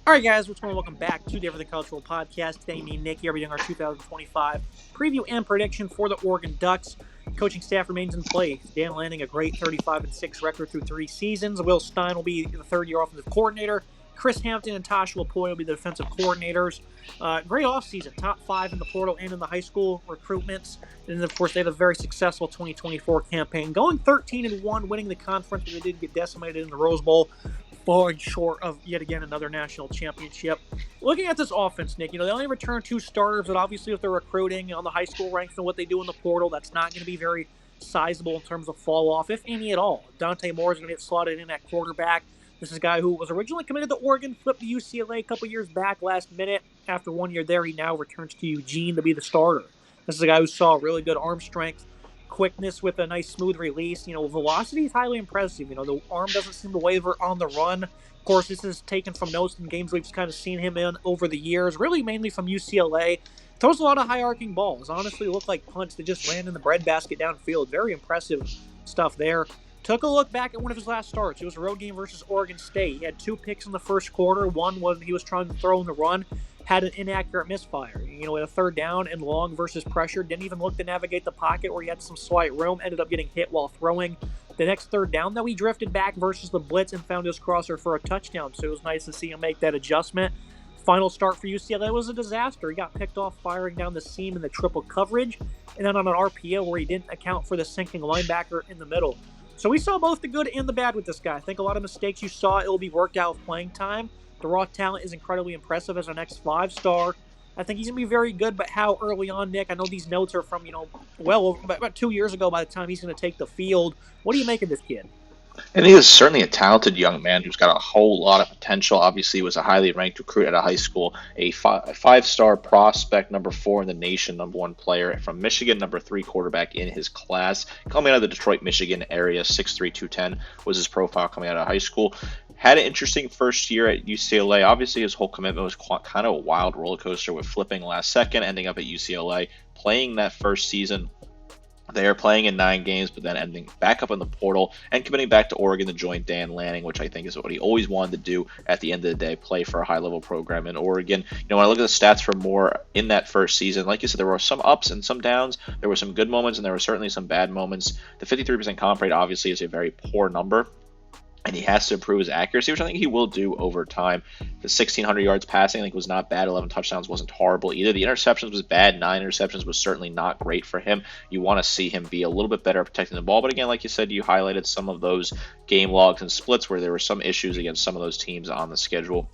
All right, guys, what's going on? Welcome back to the Everything Cultural Podcast. Today, me and Nick here, we're doing our 2025 preview and prediction for the Oregon Ducks. Coaching staff remains in place. Dan Lanning, a great 35-6 record through 3 seasons. Will Stein will be the third-year offensive coordinator. Chris Hampton and Tosh Lapoy will be the defensive coordinators. Great offseason, top 5 in the portal and in the high school recruitments. And, of course, they had a very successful 2024 campaign, going 13-1, winning the conference, but they did get decimated in the Rose Bowl, falling short of yet again another national championship. Looking at this offense, Nick, they only return 2 starters, but obviously if they're recruiting on the high school ranks and what they do in the portal, that's not going to be very sizable in terms of fall off, if any at all. Dante Moore is going to get slotted in at quarterback. This is a guy who was originally committed to Oregon, flipped to UCLA a couple years back last minute. After 1 year there, he now returns to Eugene to be the starter. This is a guy who saw really good arm strength, quickness with a nice smooth release. Velocity is highly impressive. The arm doesn't seem to waver on the run. Of course, this is taken from notes and games we've kind of seen him in over the years, really mainly from UCLA. Throws a lot of high-arcing balls. Honestly, look like punts that just land in the breadbasket downfield. Very impressive stuff there. Took a look back at one of his last starts. It was a road game versus Oregon State. He had 2 picks in the first quarter. One was he was trying to throw in the run, had an inaccurate misfire. At a third down and long versus pressure, didn't even look to navigate the pocket where he had some slight room, ended up getting hit while throwing. The next third down, though, he drifted back versus the blitz and found his crosser for a touchdown, so it was nice to see him make that adjustment. Final start for UCLA was a disaster. He got picked off firing down the seam in the triple coverage, and then on an RPO where he didn't account for the sinking linebacker in the middle. So we saw both the good and the bad with this guy. I think a lot of mistakes you saw, it will be worked out with playing time. The raw talent is incredibly impressive as our next 5-star. I think he's going to be very good, but how early on, Nick? I know these notes are from, about 2 years ago by the time he's going to take the field. What do you make of this kid? And he is certainly a talented young man who's got a whole lot of potential. Obviously, he was a highly ranked recruit at a high school, a 5-star prospect, number 4 in the nation, number 1 player from Michigan, number 3 quarterback in his class. Coming out of the Detroit, Michigan area, 6'3", 210 was his profile coming out of high school. Had an interesting first year at UCLA. Obviously, his whole commitment was kind of a wild roller coaster with flipping last second, ending up at UCLA, playing that first season. They are playing in 9 games, but then ending back up in the portal and committing back to Oregon to join Dan Lanning, which I think is what he always wanted to do at the end of the day, play for a high-level program in Oregon. When I look at the stats for Moore in that first season, like you said, there were some ups and some downs. There were some good moments, and there were certainly some bad moments. The 53% comp rate obviously is a very poor number, and he has to improve his accuracy, which I think he will do over time. The 1,600 yards passing, I think, was not bad. 11 touchdowns wasn't horrible either. The interceptions was bad. 9 interceptions was certainly not great for him. You want to see him be a little bit better at protecting the ball. But again, like you said, you highlighted some of those game logs and splits where there were some issues against some of those teams on the schedule.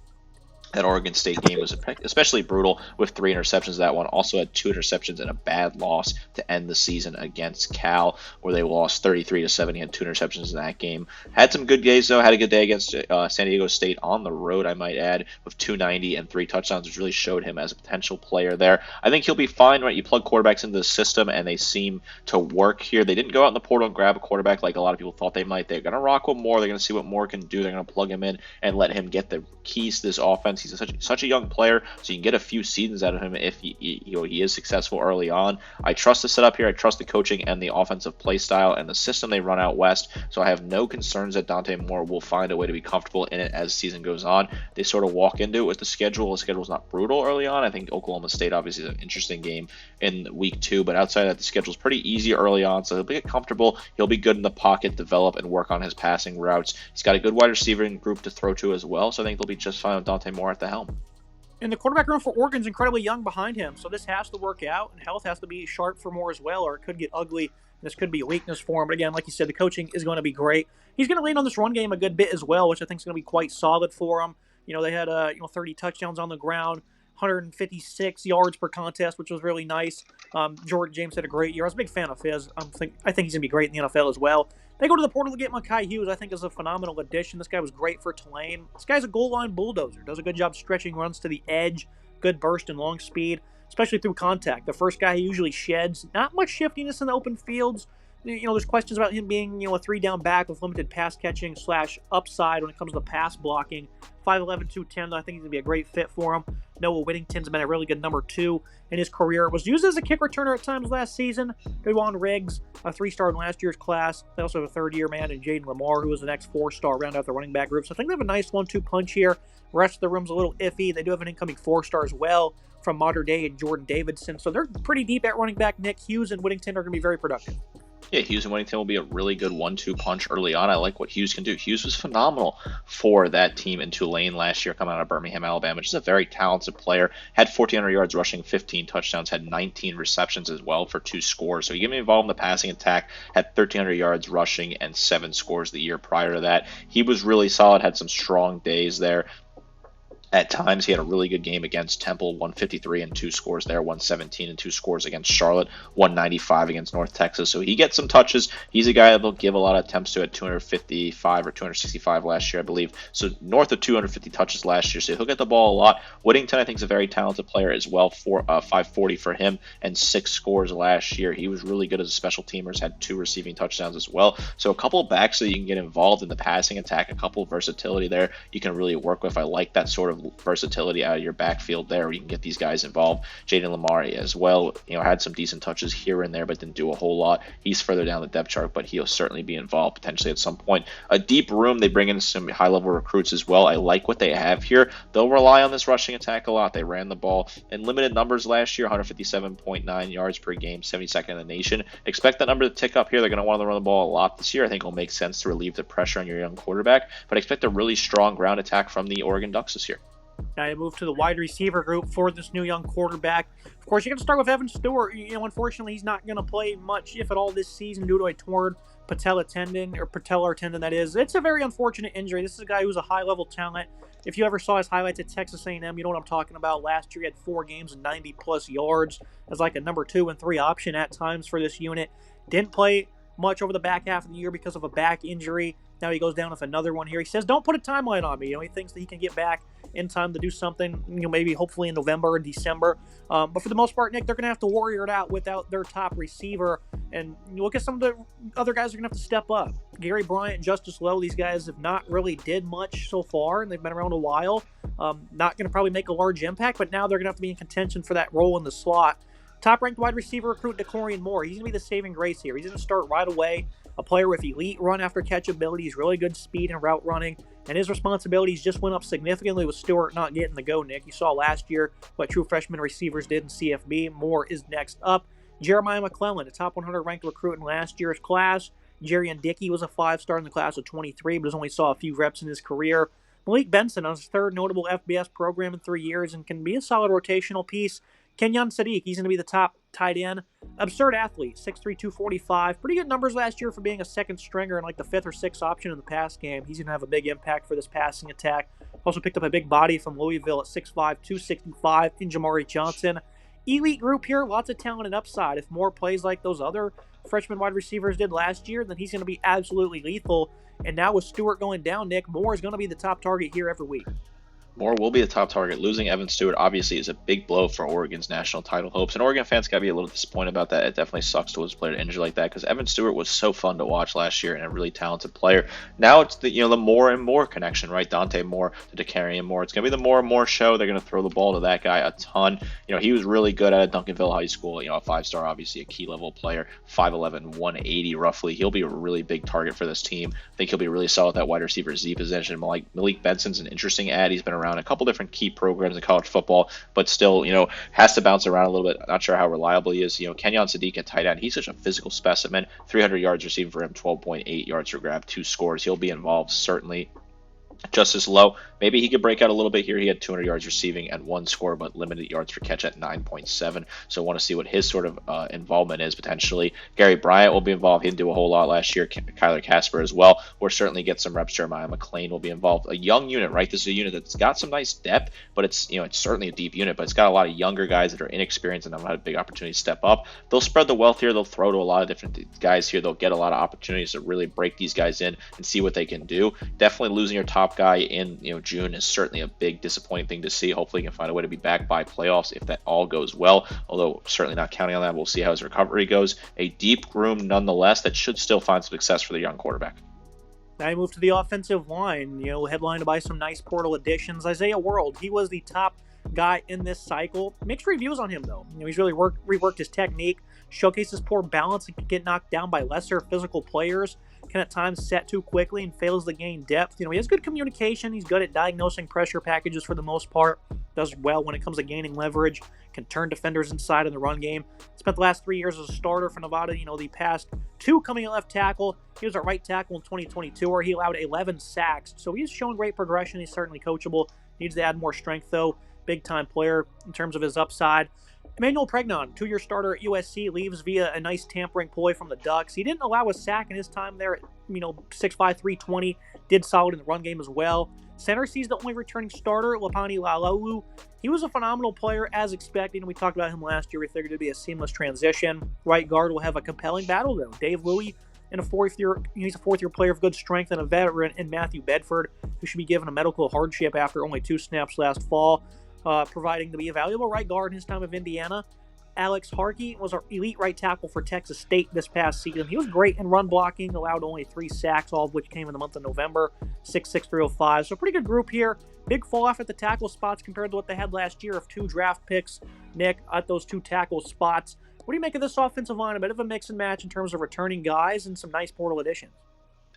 That Oregon State game was especially brutal with 3 interceptions. That one also had 2 interceptions and a bad loss to end the season against Cal, where they lost 33-7. He had 2 interceptions in that game. Had some good days, though. Had a good day against San Diego State on the road, I might add, with 290 and 3 touchdowns, which really showed him as a potential player there. I think he'll be fine, right? You plug quarterbacks into the system, and they seem to work here. They didn't go out in the portal and grab a quarterback like a lot of people thought they might. They're going to rock with Moore. They're going to see what Moore can do. They're going to plug him in and let him get the keys to this offense. He's such a young player, so you can get a few seasons out of him if he is successful early on. I trust the setup here. I trust the coaching and the offensive play style and the system they run out west, so I have no concerns that Dante Moore will find a way to be comfortable in it as the season goes on. They sort of walk into it with the schedule. The schedule's not brutal early on. I think Oklahoma State obviously is an interesting game in week 2, but outside of that, the schedule's pretty easy early on, so he'll get comfortable. He'll be good in the pocket, develop, and work on his passing routes. He's got a good wide receiving group to throw to as well, so I think they'll be just fine with Dante Moore at the helm. And the quarterback room for Oregon's incredibly young behind him, so this has to work out, and health has to be sharp for Moore as well, or it could get ugly, and this could be a weakness for him. But again, like you said, the coaching is going to be great. He's going to lean on this run game a good bit as well, which I think is going to be quite solid for him. They had 30 touchdowns on the ground, 156 yards per contest, which was really nice. Jordan James had a great year. I was a big fan of his. I think he's going to be great in the NFL as well. They go to the portal to get Mekhi Hughes, I think is a phenomenal addition. This guy was great for Tulane. This guy's a goal line bulldozer. Does a good job stretching runs to the edge, good burst and long speed, especially through contact. The first guy he usually sheds. Not much shiftiness in the open fields. There's questions about him being, a 3-down back with limited pass catching / upside when it comes to pass blocking. 5'11", 210, I think he's going to be a great fit for him. Noah Whittington's been a really good number 2 in his career. Was used as a kick returner at times last season. Devon Riggs, a 3-star in last year's class. They also have a third-year man in Jaden Lamar, who was the next 4-star round out the running back group. So I think they have a nice 1-2 punch here. The rest of the room's a little iffy. They do have an incoming 4-star as well from Mater Day and Jordan Davidson. So they're pretty deep at running back. Nick Hughes and Whittington are going to be very productive. Yeah, Hughes and Whittington will be a really good 1-2 punch early on. I like what Hughes can do. Hughes was phenomenal for that team in Tulane last year, coming out of Birmingham, Alabama. Just a very talented player. Had 1,400 yards rushing, 15 touchdowns, had 19 receptions as well for 2 scores. So he got involved in the passing attack, had 1,300 yards rushing and 7 scores the year prior to that. He was really solid, had some strong days there. At times, he had a really good game against Temple, 153 and 2 scores there, 117 and 2 scores against Charlotte, 195 against North Texas. So he gets some touches. He's a guy that will give a lot of attempts to at 255 or 265 last year, I believe. So north of 250 touches last year. So he'll get the ball a lot. Whittington, I think, is a very talented player as well. 540 for him and 6 scores last year. He was really good as a special teamer. Had 2 receiving touchdowns as well. So a couple of backs that you can get involved in the passing attack, a couple of versatility there you can really work with. I like that sort of versatility out of your backfield there where you can get these guys involved. Jaden Lamar as well, had some decent touches here and there, but didn't do a whole lot. He's further down the depth chart, but he'll certainly be involved potentially at some point. A deep room, they bring in some high-level recruits as well. I like what they have here. They'll rely on this rushing attack a lot. They ran the ball in limited numbers last year, 157.9 yards per game, 72nd in the nation. Expect that number to tick up here. They're going to want to run the ball a lot this year. I think it'll make sense to relieve the pressure on your young quarterback, but expect a really strong ground attack from the Oregon Ducks this year. Now you move to the wide receiver group for this new young quarterback. Of course, you're going to start with Evan Stewart. Unfortunately, he's not going to play much, if at all, this season due to a torn patellar tendon, that is. It's a very unfortunate injury. This is a guy who's a high-level talent. If you ever saw his highlights at Texas A&M, you know what I'm talking about. Last year, he had 4 games and 90-plus yards as like a number 2 and 3 option at times for this unit. Didn't play much over the back half of the year because of a back injury. Now he goes down with another one here. He says, don't put a timeline on me. He thinks that he can get back in time to do something, maybe hopefully in November or December. But for the most part, Nick, they're going to have to warrior it out without their top receiver. And you look at some of the other guys are going to have to step up. Gary Bryant and Justice Lowe, these guys have not really did much so far, and they've been around a while. Not going to probably make a large impact, but now they're going to have to be in contention for that role in the slot. Top-ranked wide receiver recruit DeCorian Moore. He's going to be the saving grace here. He's going to start right away. A player with elite run-after-catch abilities, really good speed and route running, and his responsibilities just went up significantly with Stewart not getting the go, Nick. You saw last year what true freshman receivers did in CFB. Moore is next up. Jeremiah McClellan, a top 100 ranked recruit in last year's class. Jerian Dickey was a 5-star in the class of 23, but has only saw a few reps in his career. Malik Benson on his 3rd notable FBS program in 3 years and can be a solid rotational piece. Kenyon Sadiq, he's going to be the top tight end. Absurd athlete, 6'3", 245. Pretty good numbers last year for being a 2nd stringer and like the 5th or 6th option in the pass game. He's going to have a big impact for this passing attack. Also picked up a big body from Louisville at 6'5", 265 in Jamari Johnson. Elite group here, lots of talent and upside. If Moore plays like those other freshman wide receivers did last year, then he's going to be absolutely lethal. And now with Stewart going down, Nick, Moore is going to be the top target here every week. Moore will be the top target. Losing Evan Stewart obviously is a big blow for Oregon's national title hopes, and Oregon fans got to be a little disappointed about that. It definitely sucks to lose a player to injury like that because Evan Stewart was so fun to watch last year and a really talented player. Now it's the Moore and Moore connection, right? Dante Moore to DeCarian Moore. It's gonna be the Moore and Moore show. They're gonna throw the ball to that guy a ton. He was really good at Duncanville High School. A 5-star, obviously a key level player, 5'11", 180 roughly. He'll be a really big target for this team. I think he'll be really solid at that wide receiver Z position. Malik Benson's an interesting ad. He's been around a couple different key programs in college football, but still, has to bounce around a little bit. Not sure how reliable he is. Kenyon Sadiq at tight end, he's such a physical specimen. 300 yards receiving for him, 12.8 yards per grab, 2 scores. He'll be involved certainly. Justice Lowe, maybe he could break out a little bit here. He had 200 yards receiving and 1 score, but limited yards per catch at 9.7. So I want to see what his sort of involvement is potentially. Gary Bryant will be involved. He didn't do a whole lot last year. Kyler Casper as well. We'll certainly get some reps. Jeremiah McClain will be involved. A young unit, right? This is a unit that's got some nice depth, but it's certainly a deep unit, but it's got a lot of younger guys that are inexperienced and have had a big opportunity to step up. They'll spread the wealth here. They'll throw to a lot of different guys here. They'll get a lot of opportunities to really break these guys in and see what they can do. Definitely losing your top guy in June is certainly a big disappointing thing to see. Hopefully he can find a way to be back by playoffs if that all goes well, although certainly not counting on that. We'll see how his recovery goes. A deep room nonetheless that should still find some success for the young quarterback. Now you move to the offensive line, headlined by some nice portal additions. Isaiah World, he was the top guy in this cycle. Mixed reviews on him, though. He's really reworked his technique, showcases poor balance, and can get knocked down by lesser physical players, can at times set too quickly and fails to gain depth. He has good communication. He's good at diagnosing pressure packages for the most part. Does well when it comes to gaining leverage. Can turn defenders inside in the run game. Spent the last 3 years as a starter for Nevada. The past 2 coming at left tackle. He was a right tackle in 2022 where he allowed 11 sacks. So he's shown great progression. He's certainly coachable. Needs to add more strength, though. Big-time player in terms of his upside. Emmanuel Pregnon, 2-year starter at USC, leaves via a nice tampering ploy from the Ducks. He didn't allow a sack in his time there at 6'5", 320. Did solid in the run game as well. Center sees the only returning starter, Lapani Lalaulu. He was a phenomenal player as expected, and we talked about him last year. We figured it'd be a seamless transition. Right guard will have a compelling battle, though. Dave Louie, he's a fourth-year player of good strength and a veteran in Matthew Bedford, who should be given a medical hardship after only 2 snaps last fall. Providing to be a valuable right guard in his time of Indiana. Alex Harkey was our elite right tackle for Texas State this past season. He was great in run blocking, allowed only 3 sacks, all of which came in the month of November, 6'6", 305. So a pretty good group here. Big fall off at the tackle spots compared to what they had last year of 2 draft picks, Nick, at those 2 tackle spots. What do you make of this offensive line? A bit of a mix and match in terms of returning guys and some nice portal additions.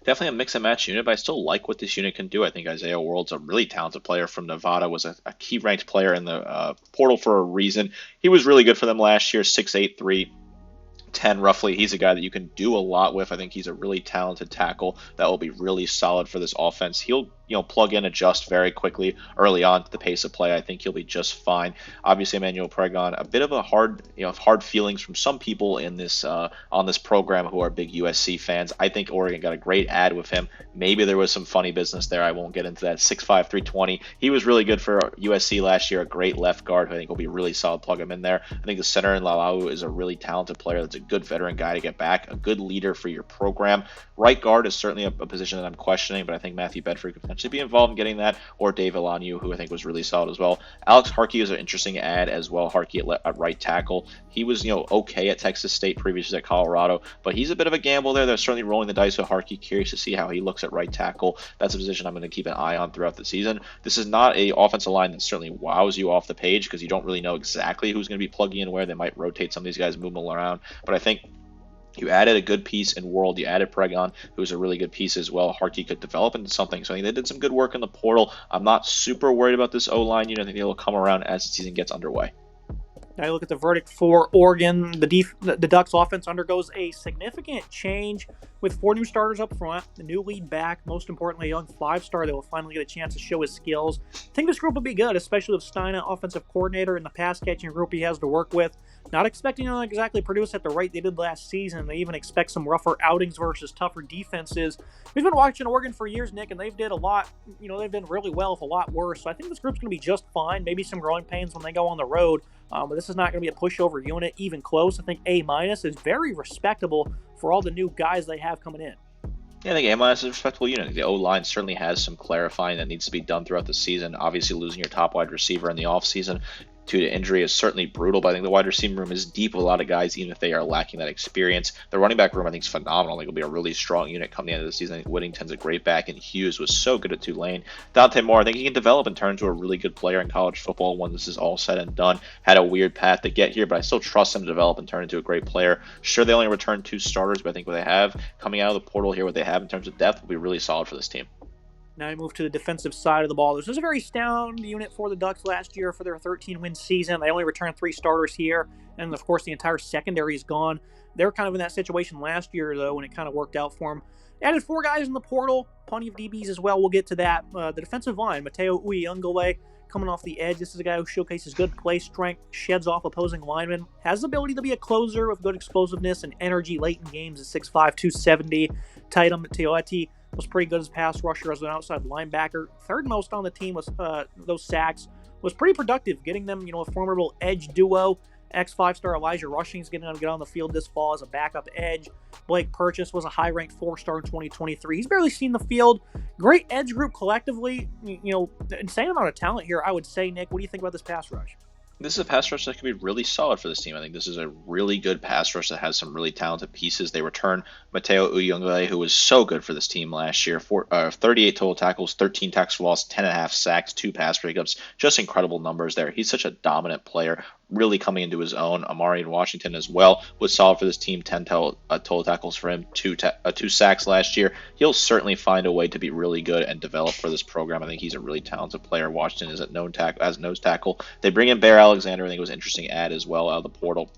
Definitely a mix and match unit, but I still like what this unit can do. I think Isaiah World's a really talented player from Nevada, was a key ranked player in the portal for a reason. He was really good for them last year, 6'8", 310 roughly. He's a guy that you can do a lot with. I think he's a really talented tackle that will be really solid for this offense. He'll plug in, adjust very quickly early on to the pace of play. I think he'll be just fine. Obviously, Emmanuel Pregnon, a bit of a hard feelings from some people in this on this program who are big USC fans. I think Oregon got a great ad with him. Maybe there was some funny business there. I won't get into that. 6'5", 320. He was really good for USC last year. A great left guard who I think will be really solid. Plug him in there. I think the center in Lalau is a really talented player. That's a good veteran guy to get back. A good leader for your program. Right guard is certainly a position that I'm questioning, but I think Matthew Bedford could potentially be involved in getting that, or Dave Elanu, who I think was really solid as well. Alex Harkey is an interesting ad as well. Harkey at right tackle. He was okay at Texas State, previously at Colorado, but he's a bit of a gamble there. They're certainly rolling the dice with Harkey. Curious to see how he looks at right tackle. That's a position I'm going to keep an eye on throughout the season. This is not a offensive line that certainly wows you off the page because you don't really know exactly who's going to be plugging in where. They might rotate some of these guys, move them around, but I think you added a good piece in World. You added Pregnon, who's a really good piece as well. Harkey could develop into something. So I think they did some good work in the portal. I'm not super worried about this O-line. I think they'll come around as the season gets underway. Now you look at the verdict for Oregon. The Ducks offense undergoes a significant change with 4 new starters up front, the new lead back, most importantly, a young 5-star that will finally get a chance to show his skills. I think this group will be good, especially with Stein, offensive coordinator, and the pass-catching group he has to work with. Not expecting them to exactly produce at the rate they did last season. They even expect some rougher outings versus tougher defenses. We've been watching Oregon for years, Nick, and they've did a lot. They've done really well with a lot worse. So I think this group's going to be just fine. Maybe some growing pains when they go on the road. But this is not going to be a pushover unit, even close. I think A- is very respectable for all the new guys they have coming in. Yeah, I think A- is a respectable unit. The O-line certainly has some clarifying that needs to be done throughout the season. Obviously, losing your top wide receiver in the offseason due to injury is certainly brutal, but I think the wide receiver room is deep with a lot of guys, even if they are lacking that experience. The running back room, I think, is phenomenal. I think it'll be a really strong unit come the end of the season. I think Whittington's a great back, and Hughes was so good at Tulane. Dante Moore, I think he can develop and turn into a really good player in college football when this is all said and done. Had a weird path to get here, but I still trust him to develop and turn into a great player. Sure, they only returned 2 starters, but I think what they have coming out of the portal here, what they have in terms of depth, will be really solid for this team. Now we move to the defensive side of the ball. This was a very sound unit for the Ducks last year for their 13-win season. They only returned 3 starters here, and of course the entire secondary is gone. They were kind of in that situation last year, though, when it kind of worked out for them. They added 4 guys in the portal, plenty of DBs as well. We'll get to that. The defensive line, Mateo Uyungale, coming off the edge. This is a guy who showcases good play strength, sheds off opposing linemen, has the ability to be a closer with good explosiveness and energy late in games at 6'5", 270. Tatum Teoeti was pretty good as a pass rusher as an outside linebacker. Third most on the team was those sacks. Was pretty productive, getting them a formidable edge duo. Ex-5-star Elijah Rushing's getting to get on the field this fall as a backup edge. Blake Purchase was a high-ranked 4-star in 2023. He's barely seen the field. Great edge group collectively. Insane amount of talent here, I would say, Nick. What do you think about this pass rush? This is a pass rush that could be really solid for this team. I think this is a really good pass rush that has some really talented pieces. They return Mateo Uyunglele, who was so good for this team last year. 38 total tackles, 13 tackles for loss, 10.5 sacks, 2 pass breakups. Just incredible numbers there. He's such a dominant player, really coming into his own. Amari in Washington as well was solid for this team. 10 total tackles for him, 2 sacks last year. He'll certainly find a way to be really good and develop for this program. I think he's a really talented player. Washington is at nose tackle. They bring in Bear Alexander. I think it was an interesting ad as well out of the portal.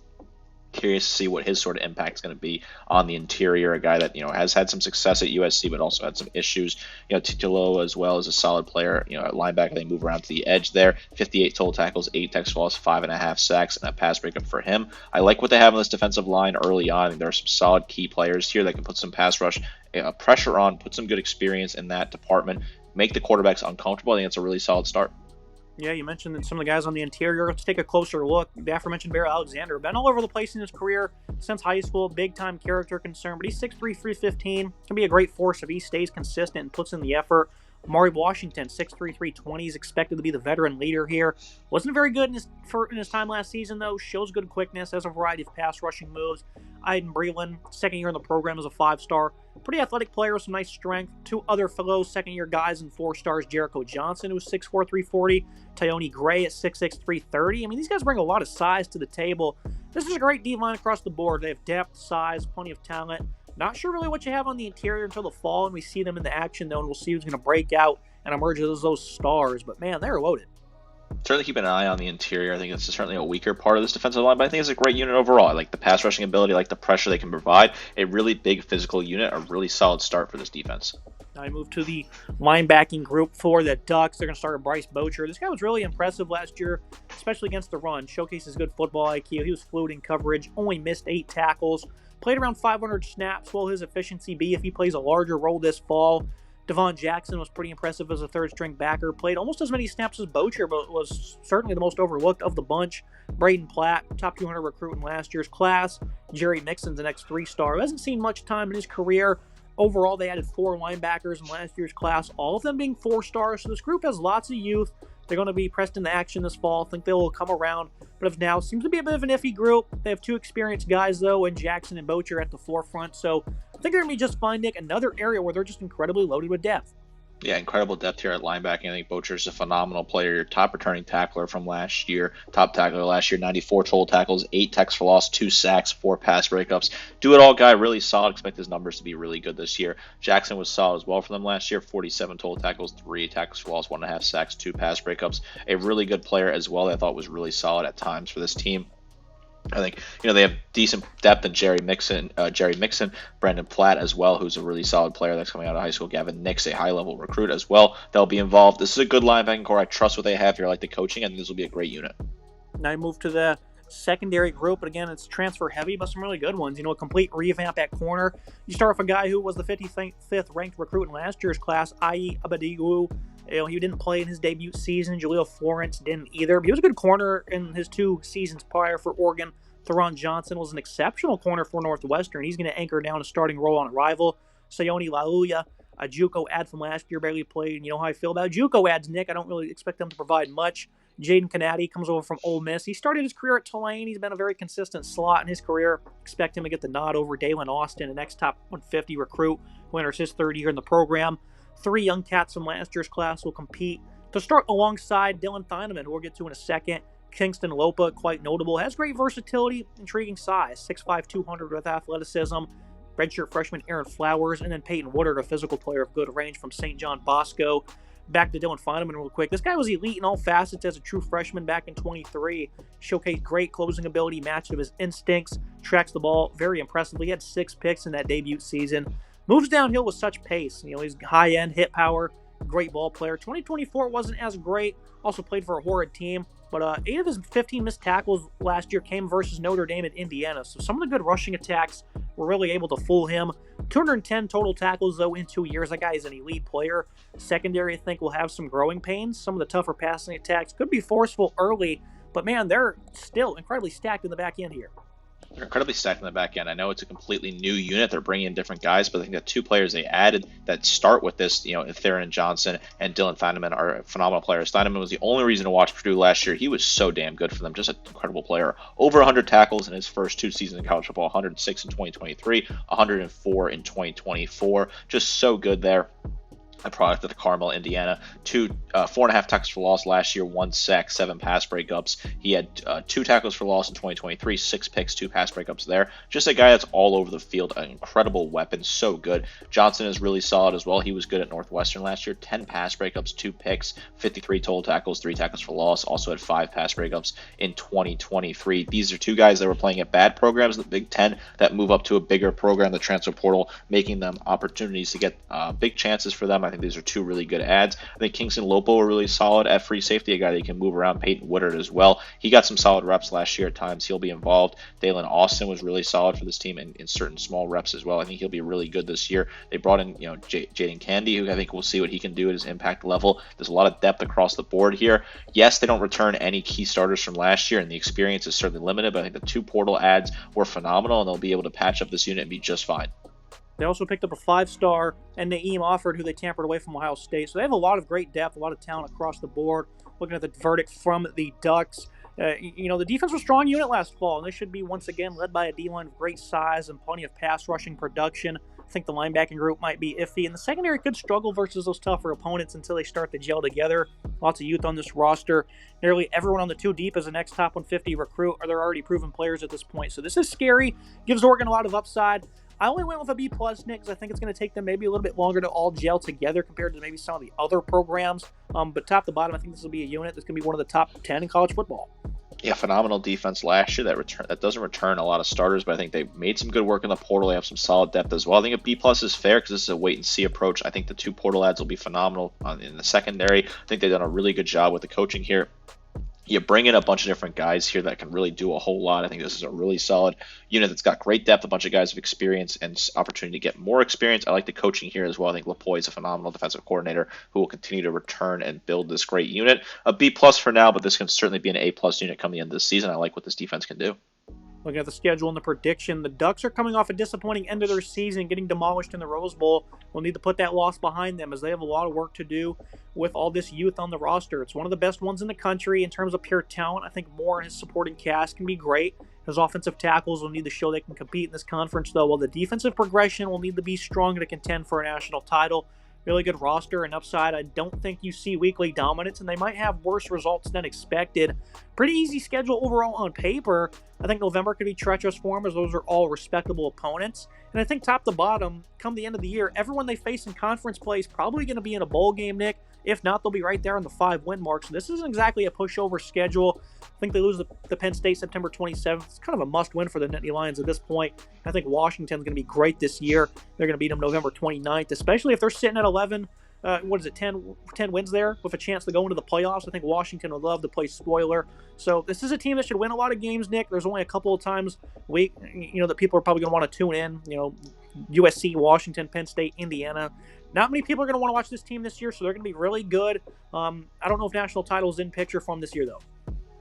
Curious to see what his sort of impact is going to be on the interior. A guy that has had some success at USC, but also had some issues. Titulo as well as a solid player. At linebacker, they move around to the edge there. 58 total tackles, 8 tackles for loss, 5.5 sacks, and a pass breakup for him. I like what they have on this defensive line early on. I think there are some solid key players here that can put some pass rush pressure on, put some good experience in that department, make the quarterbacks uncomfortable. I think it's a really solid start. Yeah, you mentioned that some of the guys on the interior. Let's take a closer look. The aforementioned Bear Alexander, been all over the place in his career since high school. Big-time character concern, but he's 6'3", 315. Can be a great force if he stays consistent and puts in the effort. Amari Washington, 6'3", 320, is expected to be the veteran leader here. Wasn't very good in his time last season, though. Shows good quickness, has a variety of pass rushing moves. Iden Breland, second year in the program as a 5-star. Pretty athletic player with some nice strength. 2 other fellow second-year guys and 4 stars, Jericho Johnson, who's 6'4", 340. Tyone Gray at 6'6", 330. I mean, these guys bring a lot of size to the table. This is a great D-line across the board. They have depth, size, plenty of talent. Not sure really what you have on the interior until the fall, and we see them in the action, though, and we'll see who's going to break out and emerge as those stars. But, man, they're loaded. Certainly keep an eye on the interior. I think it's certainly a weaker part of this defensive line, but I think it's a great unit overall. I like the pass rushing ability, I like the pressure they can provide. A really big physical unit, a really solid start for this defense. Now I move to the linebacking group for the Ducks. They're going to start with Bryce Bocher. This guy was really impressive last year, especially against the run. Showcases good football IQ. He was fluid in coverage, only missed 8 tackles. Played around 500 snaps. Will his efficiency be if he plays a larger role this fall? Devon Jackson was pretty impressive as a third-string backer. Played almost as many snaps as Bocher, but was certainly the most overlooked of the bunch. Braden Platt, top 200 recruit in last year's class. Jerry Mixon's the next 3-star. Who hasn't seen much time in his career. Overall, they added 4 linebackers in last year's class, all of them being 4-stars. So this group has lots of youth. They're going to be pressed into action this fall. I think they will come around. But of now, seems to be a bit of an iffy group. They have 2 experienced guys, though, and Jackson and Bocher at the forefront. So I think they're going to be just fine, Nick. Another area where they're just incredibly loaded with depth. Yeah, incredible depth here at linebacking. I think Bocher's a phenomenal player. Your top returning tackler from last year. Top tackler last year, 94 total tackles, 8 tackles for loss, 2 sacks, 4 pass breakups. Do-it-all guy, really solid. Expect his numbers to be really good this year. Jackson was solid as well for them last year. 47 total tackles, 3 tackles for loss, 1.5 sacks, 2 pass breakups. A really good player as well that I thought was really solid at times for this team. I think they have decent depth in Jerry Mixon, Brandon Platt as well, who's a really solid player that's coming out of high school. Gavin Nix, a high-level recruit as well. They'll be involved. This is a good linebacking core. I trust what they have here. I like the coaching, and this will be a great unit. Now I move to the secondary group, but again, it's transfer heavy, but some really good ones. A complete revamp at corner. You start with a guy who was the 55th ranked recruit in last year's class, i.e. Abadigu. He didn't play in his debut season. Jaleel Florence didn't either. But he was a good corner in his 2 seasons prior for Oregon. Theron Johnson was an exceptional corner for Northwestern. He's going to anchor down a starting role on arrival. Sayoni Laulia, a JUCO ad from last year, barely played. You know how I feel about JUCO ads, Nick. I don't really expect them to provide much. Jaden Canady comes over from Ole Miss. He started his career at Tulane. He's been a very consistent slot in his career. Expect him to get the nod over Dalen Austin, an ex-top 150 recruit who enters his 3rd year in the program. 3 young cats from last year's class will compete to start alongside Dylan Thieneman, who we'll get to in a second. Kingston Lopa, quite notable, has great versatility, intriguing size, 6'5", 200 with athleticism. Redshirt freshman Aaron Flowers, and then Peyton Woodard, a physical player of good range from St. John Bosco. Back to Dylan Thieneman real quick. This guy was elite in all facets as a true freshman back in 23. Showcased great closing ability, matched with his instincts, tracks the ball very impressively. He had 6 picks in that debut season. Moves downhill with such pace. He's high-end, hit power, great ball player. 2024 wasn't as great. Also played for a horrid team. But 8 of his 15 missed tackles last year came versus Notre Dame and Indiana. So some of the good rushing attacks were really able to fool him. 210 total tackles, though, in 2 years. That guy is an elite player. Secondary, I think, will have some growing pains. Some of the tougher passing attacks could be forceful early. But, man, they're still incredibly stacked in the back end here. They're incredibly stacked in the back end. I know it's a completely new unit. They're bringing in different guys, but I think the two players they added that start with this, Theron Johnson and Dylan Thieneman are phenomenal players. Thieneman was the only reason to watch Purdue last year. He was so damn good for them. Just an incredible player. Over 100 tackles in his first 2 seasons in college football, 106 in 2023, 104 in 2024. Just so good there. A product of the Carmel, Indiana. 4.5 tackles for loss last year, 1 sack, 7 pass breakups. He had 2 tackles for loss in 2023, 6 picks, 2 pass breakups there. Just a guy that's all over the field, an incredible weapon, so good. Johnson is really solid as well. He was good at Northwestern last year, 10 pass breakups, 2 picks, 53 total tackles, 3 tackles for loss. Also had 5 pass breakups in 2023. These are 2 guys that were playing at bad programs in the Big Ten that move up to a bigger program, the transfer portal, making them opportunities to get big chances for them. I think these are 2 really good ads. I think Kingston Lopo were really solid at free safety, a guy that can move around. Peyton Woodard as well. He got some solid reps last year at times. He'll be involved. Dalen Austin was really solid for this team in certain small reps as well. I think he'll be really good this year. They brought in, Jaden Candy, who I think we'll see what he can do at his impact level. There's a lot of depth across the board here. Yes, they don't return any key starters from last year, and the experience is certainly limited, but I think the 2 portal ads were phenomenal, and they'll be able to patch up this unit and be just fine. They also picked up a 5-star and Naeem Offord, who they tampered away from Ohio State. So they have a lot of great depth, a lot of talent across the board. Looking at the verdict from the Ducks, the defense was a strong unit last fall, and they should be once again led by a D-line of great size and plenty of pass rushing production. I think the linebacking group might be iffy, and the secondary could struggle versus those tougher opponents until they start to gel together. Lots of youth on this roster. Nearly everyone on the 2 deep is a next top 150 recruit, or they're already proven players at this point. So this is scary. Gives Oregon a lot of upside. I only went with a B+, Nick, because I think it's going to take them maybe a little bit longer to all gel together compared to maybe some of the other programs. But top to bottom, I think this will be a unit that's going to be one of the top 10 in college football. Yeah, phenomenal defense last year that doesn't return a lot of starters, but I think they made some good work in the portal. They have some solid depth as well. I think a B+ is fair because this is a wait-and-see approach. I think the 2 portal ads will be phenomenal in the secondary. I think they've done a really good job with the coaching here. You bring in a bunch of different guys here that can really do a whole lot. I think this is a really solid unit that's got great depth, a bunch of guys with experience and opportunity to get more experience. I like the coaching here as well. I think Lapoy is a phenomenal defensive coordinator who will continue to return and build this great unit. A B+ for now, but this can certainly be an A+ unit coming into the season. I like what this defense can do. Looking at the schedule and the prediction, the Ducks are coming off a disappointing end of their season, getting demolished in the Rose Bowl. We'll need to put that loss behind them as they have a lot of work to do with all this youth on the roster. It's one of the best ones in the country in terms of pure talent. I think Moore and his supporting cast can be great. His offensive tackles will need to show they can compete in this conference, though, while the defensive progression will need to be strong to contend for a national title. Really good roster and upside. I don't think you see weekly dominance, and they might have worse results than expected. Pretty easy schedule overall on paper. I think November could be treacherous for them, as those are all respectable opponents. And I think top to bottom, come the end of the year, everyone they face in conference play is probably going to be in a bowl game, Nick. If not, they'll be right there on the 5-win mark. So this isn't exactly a pushover schedule. I think they lose the Penn State September 27th. It's kind of a must-win for the Nittany Lions at this point. I think Washington's going to be great this year. They're going to beat them November 29th, especially if they're sitting at 11. 10 wins there with a chance to go into the playoffs. I think Washington would love to play spoiler. So this is a team that should win a lot of games, Nick. There's only a couple of times a week, that people are probably going to want to tune in. USC, Washington, Penn State, Indiana. Not many people are going to want to watch this team this year, so they're going to be really good. I don't know if national title's in picture for them this year, though.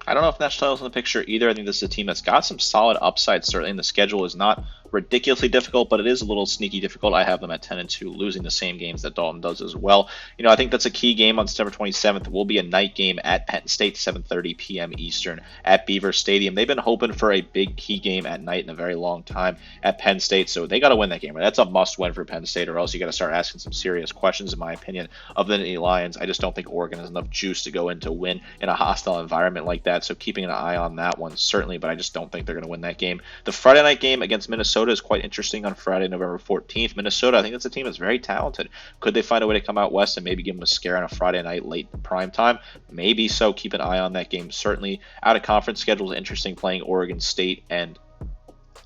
I don't know if national title's in the picture either. I think this is a team that's got some solid upside, certainly, and the schedule is not ridiculously difficult, but it is a little sneaky difficult. I have them at 10-2, losing the same games that Dalton does as well. I think that's a key game on September 27th. It will be a night game at Penn State, 7:30 p.m. Eastern at Beaver Stadium. They've been hoping for a big key game at night in a very long time at Penn State, so they got to win that game. Right? That's a must-win for Penn State, or else you got to start asking some serious questions, in my opinion, of the Nittany Lions. I just don't think Oregon has enough juice to go in to win in a hostile environment like that, so keeping an eye on that one, certainly, but I just don't think they're going to win that game. The Friday night game against Minnesota is quite interesting on Friday, November 14th. Minnesota, I think that's a team that's very talented. Could they find a way to come out west and maybe give them a scare on a Friday night late prime time? Maybe so. Keep an eye on that game. Certainly, out of conference schedule is interesting, playing Oregon State and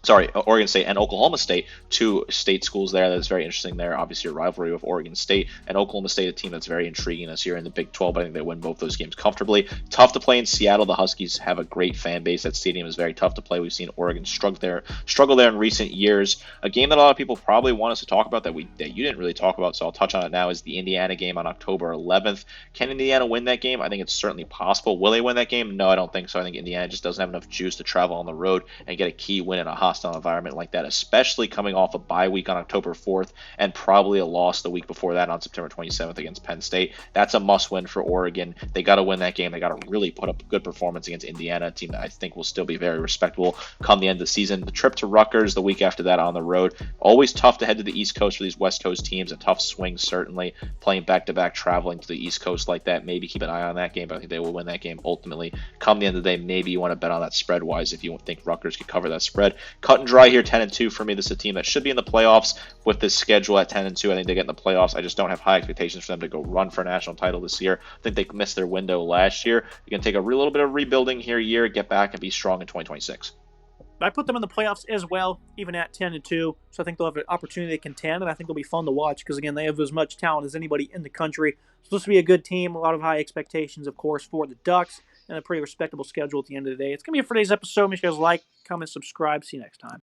Oregon State and Oklahoma State, two state schools there. That's very interesting there. Obviously, a rivalry with Oregon State and Oklahoma State, a team that's very intriguing this year in the Big 12. I think they win both those games comfortably. Tough to play in Seattle. The Huskies have a great fan base. That stadium is very tough to play. We've seen Oregon struggle there in recent years. A game that a lot of people probably want us to talk about that you didn't really talk about, so I'll touch on it now, is the Indiana game on October 11th. Can Indiana win that game? I think it's certainly possible. Will they win that game? No, I don't think so. I think Indiana just doesn't have enough juice to travel on the road and get a key win in a hostile environment like that, especially coming off a bye week on October 4th and probably a loss the week before that on September 27th against Penn State. That's a must-win for Oregon. They got to win that game. They got to really put up a good performance against Indiana, a team that I think will still be very respectable come the end of the season. The trip to Rutgers the week after that on the road. Always tough to head to the East Coast for these West Coast teams. A tough swing, certainly. Playing back-to-back, traveling to the East Coast like that. Maybe keep an eye on that game, but I think they will win that game ultimately. Come the end of the day, maybe you want to bet on that spread-wise if you think Rutgers could cover that spread. Cut and dry here, 10-2 for me. This is a team that should be in the playoffs with this schedule at 10-2. I think they get in the playoffs. I just don't have high expectations for them to go run for a national title this year. I think they missed their window last year. You can take a little bit of rebuilding here, get back and be strong in 2026. I put them in the playoffs as well, even at 10-2. So I think they'll have an opportunity to contend, and I think they'll be fun to watch because, again, they have as much talent as anybody in the country. So this will be a good team. A lot of high expectations, of course, for the Ducks, and a pretty respectable schedule at the end of the day. It's going to be it for today's episode. Make sure you guys like, comment, subscribe. See you next time.